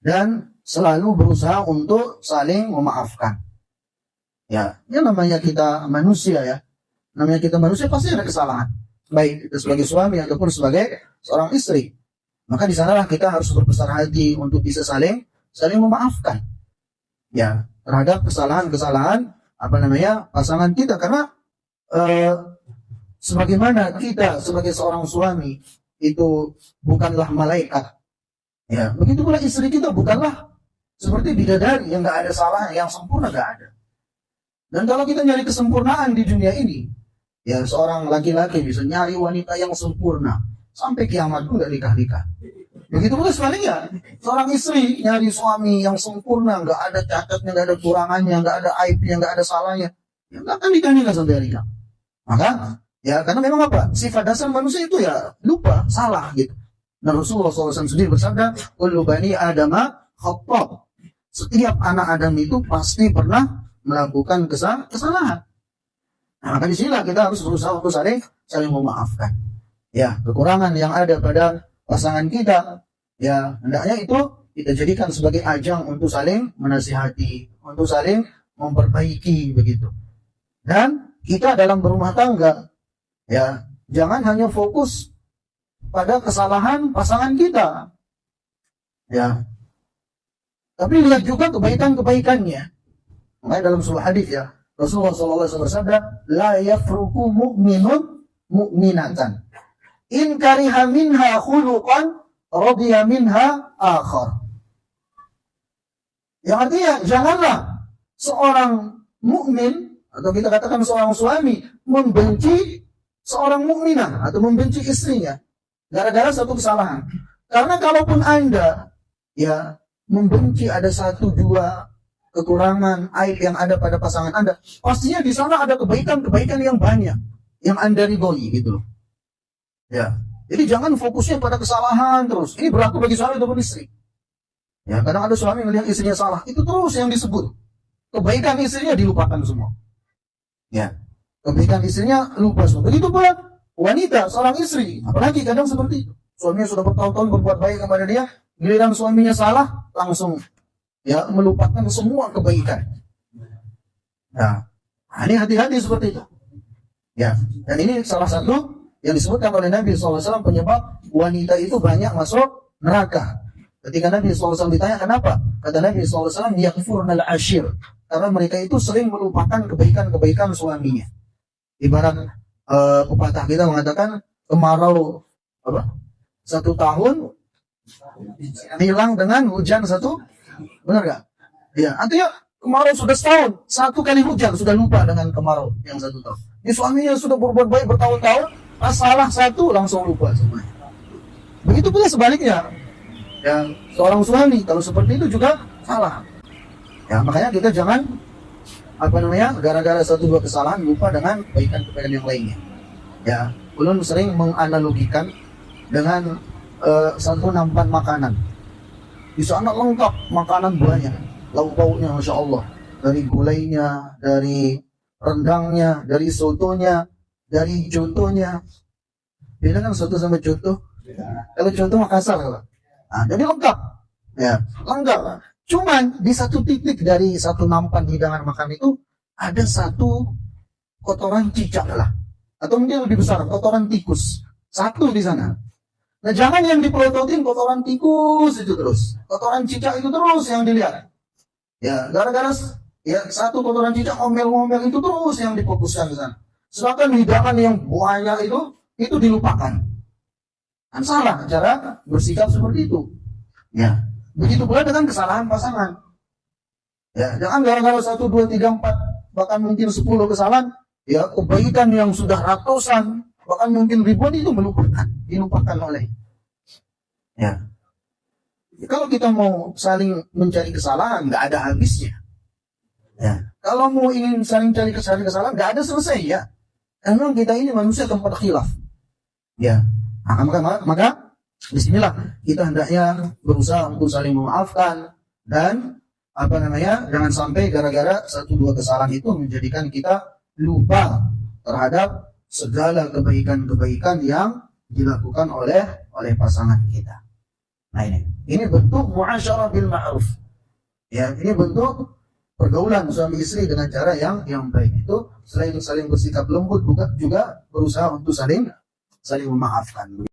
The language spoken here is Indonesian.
dan selalu berusaha untuk saling memaafkan. Ya, ini namanya kita manusia ya. Namanya kita manusia pasti ada kesalahan. Baik itu sebagai suami ataupun sebagai seorang istri. Maka di sanalah kita harus berbesar hati untuk bisa saling memaafkan. Ya, terhadap kesalahan-kesalahan pasangan kita, karena sebagaimana kita sebagai seorang suami itu bukanlah malaikat. Ya, begitu pula istri kita bukanlah seperti bidadari yang nggak ada salah, yang sempurna nggak ada. Dan kalau kita nyari kesempurnaan di dunia ini, ya seorang laki-laki bisa nyari wanita yang sempurna sampai kiamat pun nggak nikah-nikah. Begitu pula sebaliknya, seorang istri nyari suami yang sempurna, nggak ada cacatnya, nggak ada kurangannya, nggak ada aibnya, nggak ada salahnya, ya nggak akan nikah-nikah sampai hari kiamat. Maka ya karena memang sifat dasar manusia itu ya lupa, salah gitu. Nah Rasulullah SAW sendiri bersabda, kullu bani adama khattab. Setiap anak Adam itu pasti pernah melakukan kesalahan. Nah, maka di sinilah kita harus berusaha untuk saling memaafkan. Ya, kekurangan yang ada pada pasangan kita, ya hendaknya itu kita jadikan sebagai ajang untuk saling menasihati, untuk saling memperbaiki begitu. Dan kita dalam berumah tangga, ya jangan hanya fokus pada kesalahan pasangan kita, ya, tapi lihat juga kebaikan-kebaikannya. Makanya dalam surah hadis ya, Rasulullah SAW bersabda, la yafruku mu'minun mu'minatan in kariha minha khuluqan radiya minha akhar. Yang artinya janganlah seorang mukmin atau kita katakan seorang suami membenci seorang mukminah atau membenci istrinya gara-gara satu kesalahan. Karena kalaupun Anda ya membenci ada satu dua kekurangan, aib yang ada pada pasangan Anda, pastinya di sana ada kebaikan-kebaikan yang banyak yang Anda ridhoi gitu loh. Ya. Jadi jangan fokusnya pada kesalahan terus. Ini berlaku bagi suami ataupun istri. Ya, kadang ada suami melihat istrinya salah, itu terus yang disebut. Kebaikan istrinya dilupakan semua. Ya. Kebaikan istrinya lupa semua. Begitu pula wanita, seorang istri, apalagi kadang seperti itu. Suaminya sudah bertahun-tahun berbuat baik kepada dia, giliran suaminya salah, langsung ya melupakan semua kebaikan. Nah, ini hati-hati seperti itu. Ya, dan ini salah satu yang disebutkan oleh Nabi SAW penyebab wanita itu banyak masuk neraka. Ketika Nabi SAW ditanya kenapa, kata Nabi SAW, yakfurnal ashir, karena mereka itu sering melupakan kebaikan-kebaikan suaminya. Ibarat pepatah kita mengatakan kemarau satu tahun hilang dengan hujan satu. Benar gak? Ya, artinya kemarau sudah setahun, satu kali hujan sudah lupa dengan kemarau yang satu tahun. Ini suaminya sudah berbuat baik bertahun-tahun, salah satu langsung lupa semuanya. Begitu pula sebaliknya. Ya, seorang suami kalau seperti itu juga salah. Ya, makanya kita jangan gara-gara satu dua kesalahan lupa dengan kebaikan-kebaikan yang lainnya. Ya, ulun sering menganalogikan dengan satu nampan makanan. Di sana lengkap makanan banyak, lauk pauknya masya Allah, dari gulainya, dari rendangnya, dari sotonya, dari contohnya. Beda kan soto sama contoh? Kalau contoh Makassar kalau. Nah, jadi lengkap, ya lengkap. Cuman di satu titik dari satu nampan hidangan makan itu ada satu kotoran cicak lah, atau mungkin lebih besar kotoran tikus, satu di sana. Nah jangan yang dipelototin kotoran tikus itu terus, kotoran cicak itu terus yang dilihat. Ya gara-gara ya satu kotoran cicak ngomel-ngomel itu terus yang difokuskan di sana. Sedangkan hidangan yang banyak itu dilupakan. Kan salah cara bersikap seperti itu. Ya begitu pula dengan kesalahan pasangan. Ya jangan gara-gara 1, 2, 3, 4 bahkan mungkin 10 kesalahan, ya kebaikan yang sudah ratusan bahkan mungkin ribuan itu dilupakan oleh. Ya. Kalau kita mau saling mencari kesalahan, nggak ada habisnya. Ya. Kalau mau ingin saling cari kesalahan, nggak ada selesai ya. Karena kita ini manusia tempat khilaf. Ya. Nah, maka disinilah kita hendaknya berusaha untuk saling memaafkan dan jangan sampai gara-gara 1, 2 kesalahan itu menjadikan kita lupa terhadap segala kebaikan-kebaikan yang dilakukan oleh pasangan kita. Nah ini bentuk muasyarah bil ma'ruf. Ya, ini bentuk pergaulan suami istri dengan cara yang baik. Itu selain saling bersikap lembut juga berusaha untuk saling memaafkan.